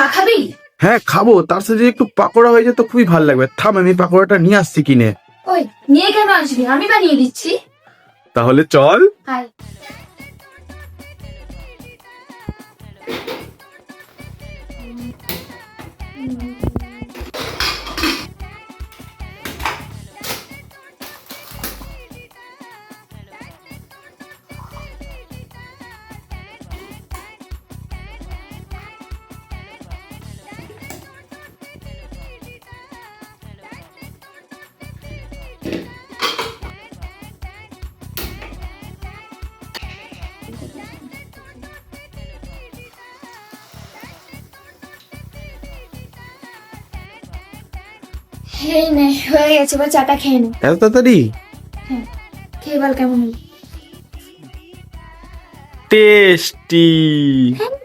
চা খাবি? হ্যাঁ খাবো, তার সাথে যদি একটু পাকোড়া হয়ে যেত খুবই ভালো লাগবে। থাম, আমি পাকোড়াটা নিয়ে আসছি কিনে। ওই নিয়ে কেন আসবি, আমি বানিয়ে দিচ্ছি। তাহলে চল। হাই। এই নে, হয়ে গেছে, এবার চাটা খেয়ে নে। এত তাড়াতাড়ি? হ্যাঁ, খেয়ে বল কেমন হলো। টেস্টি। থ্যাংক